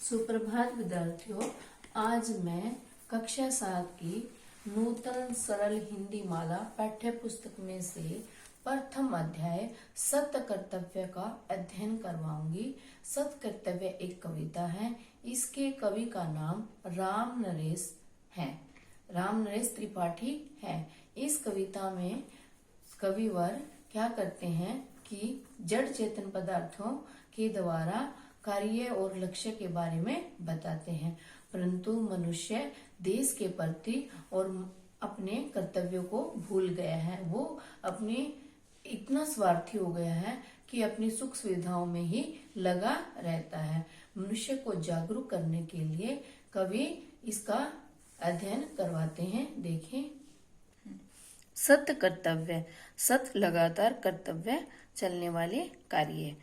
सुप्रभात विद्यार्थियों। आज मैं कक्षा 7 की नूतन सरल हिंदी माला पाठ्य पुस्तक में से प्रथम अध्याय सत्य कर्तव्य का अध्ययन करवाऊंगी। सत्य कर्तव्य एक कविता है। इसके कवि का नाम राम नरेश है। राम नरेश त्रिपाठी है। इस कविता में कविवर क्या करते हैं कि जड़ चेतन पदार्थों के द्वारा कार्य और लक्ष्य के बारे में बताते हैं, परंतु मनुष्य देश के प्रति और अपने कर्तव्यों को भूल गया है। वो अपने इतना स्वार्थी हो गया है कि अपनी सुख सुविधाओं में ही लगा रहता है। मनुष्य को जागरूक करने के लिए कवि इसका अध्ययन करवाते हैं। देखें। सत्य कर्तव्य। सत्य लगातार कर्तव्य चलने वाले कार्य।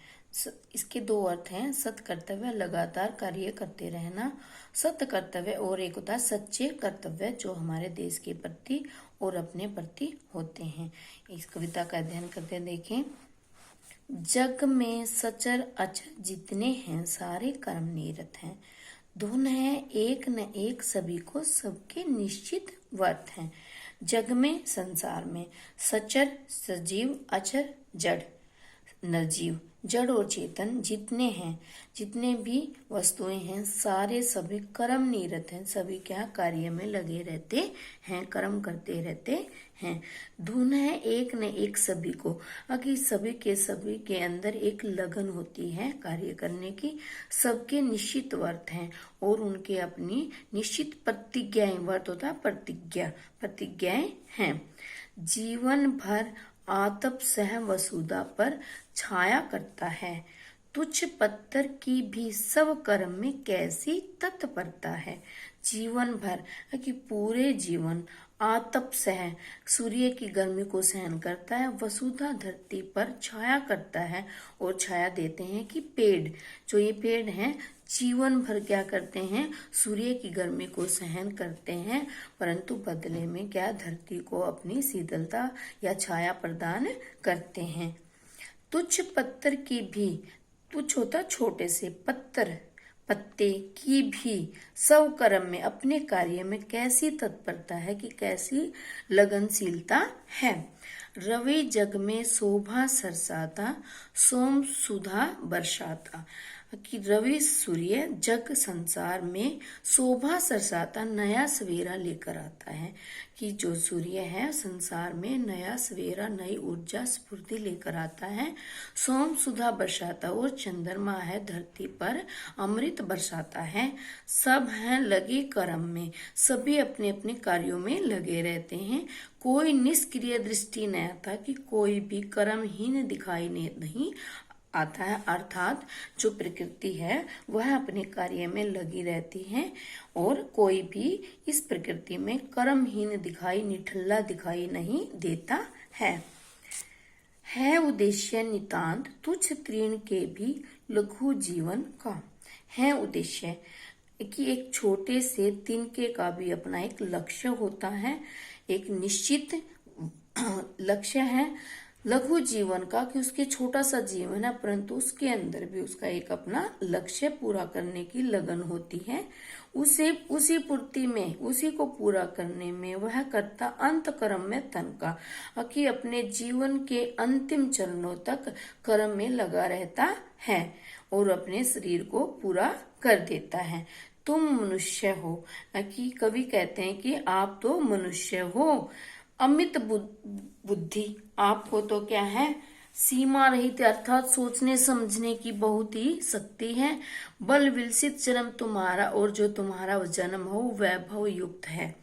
इसके दो अर्थ हैं। सत्य कर्तव्य लगातार कार्य करते रहना। सत्य कर्तव्य और एक होता है सच्चे कर्तव्य जो हमारे देश के प्रति और अपने प्रति होते हैं। इस कविता का अध्ययन करते हैं। देखें। जग में सचर अचर जितने हैं सारे कर्म निरत हैं। धुन है एक न एक सभी को सबके निश्चित वर्त हैं। जग में संसार में सचर सजीव अचर जड़ निर्जीव जड़ और चेतन जितने हैं, जितने भी वस्तुएं हैं सारे सभी कर्म निरत हैं। सभी क्या कार्य में लगे रहते हैं, कर्म करते रहते हैं। धुन है एक न एक सभी को, अगर सभी के अंदर एक लगन होती है कार्य करने की। सबके निश्चित वर्त हैं और उनके अपनी निश्चित प्रतिज्ञाएं। वर्त होता है प्रतिज्ञाएं हैं। जीवन भर आतप सह वसुधा पर छाया करता है। तुच्छ पत्थर की भी सब कर्म में कैसी तत्परता है। जीवन भर कि पूरे जीवन आतप सह सूर्य की गर्मी को सहन करता है। वसुधा धरती पर छाया करता है और छाया देते हैं कि पेड़, जो ये पेड़ हैं जीवन भर क्या करते हैं, सूर्य की गर्मी को सहन करते हैं, परंतु बदले में क्या धरती को अपनी शीतलता या छाया प्रदान करते हैं। तुच्छ पत्थर की भी, तुच्छ होता छोटे से, पत्ते की भी सब कर्म में अपने कार्य में कैसी तत्परता है कि कैसी लगनशीलता है। रवि जग में शोभा सरसाता सोम सुधा बरसाता। कि रवि सूर्य जग संसार में शोभा सरसाता नया सवेरा लेकर आता है। कि जो सूर्य है संसार में नया सवेरा नई ऊर्जा स्फूर्ति लेकर आता है। सोम सुधा बरसाता और चंद्रमा है धरती पर अमृत बरसाता है। सब हैं लगे कर्म में, सभी अपने अपने कार्यों में लगे रहते हैं। कोई निष्क्रिय दृष्टि न आता कि कोई भी कर्महीन दिखाई नहीं आता है। अर्थात जो प्रकृति है वह अपने कार्य में लगी रहती है और कोई भी इस प्रकृति में कर्महीन निठल्ला दिखाई नहीं देता है उद्देश्य नितांत तुच्छ तृण के भी लघु जीवन का। है उद्देश्य कि एक छोटे से तिनके का भी अपना एक लक्ष्य होता है, एक निश्चित लक्ष्य है लघु जीवन का, कि उसके छोटा सा जीवन है परंतु उसके अंदर भी उसका एक अपना लक्ष्य पूरा करने की लगन होती है। उसी पूर्ति में, उसी को पूरा करने में वह करता अंत कर्म में तन का, कि अपने जीवन के अंतिम चरणों तक कर्म में लगा रहता है और अपने शरीर को पूरा कर देता है। तुम मनुष्य हो, कि कवि कहते हैं कि आप तो मनुष्य हो। अमित बुद्धि, आपको तो क्या है, सीमा रहित अर्थात सोचने समझने की बहुत ही शक्ति है। बल विलसित जन्म तुम्हारा और जो तुम्हारा जन्म हो वैभव युक्त है।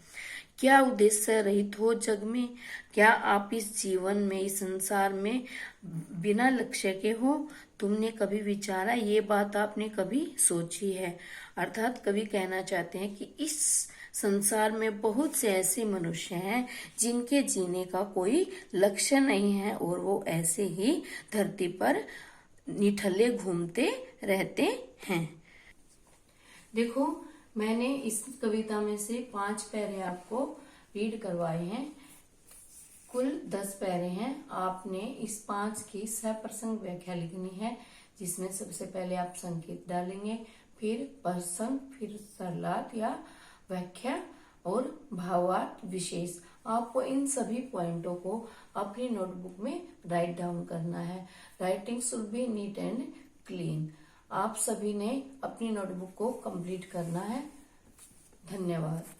क्या उद्देश्य रहित हो जग में, क्या आप इस जीवन में इस संसार में बिना लक्ष्य के हो। तुमने कभी विचारा, ये बात आपने कभी सोची है। अर्थात कवि कहना चाहते हैं कि इस संसार में बहुत से ऐसे मनुष्य हैं जिनके जीने का कोई लक्ष्य नहीं है और वो ऐसे ही धरती पर निठल्ले घूमते रहते हैं। देखो, मैंने इस कविता में से 5 पैरे आपको रीड करवाए हैं। कुल 10 पैरे हैं। आपने इस 5 की सप्रसंग व्याख्या लिखनी है, जिसमें सबसे पहले आप संकेत डालेंगे। फिर प्रसंग, फिर सरलार्थ या व्याख्या और भावार्थ विशेष। आपको इन सभी पॉइंटों को अपनी नोटबुक में राइट डाउन करना है। Writing should be neat and clean. आप सभी ने अपनी नोटबुक को कंप्लीट करना है। धन्यवाद।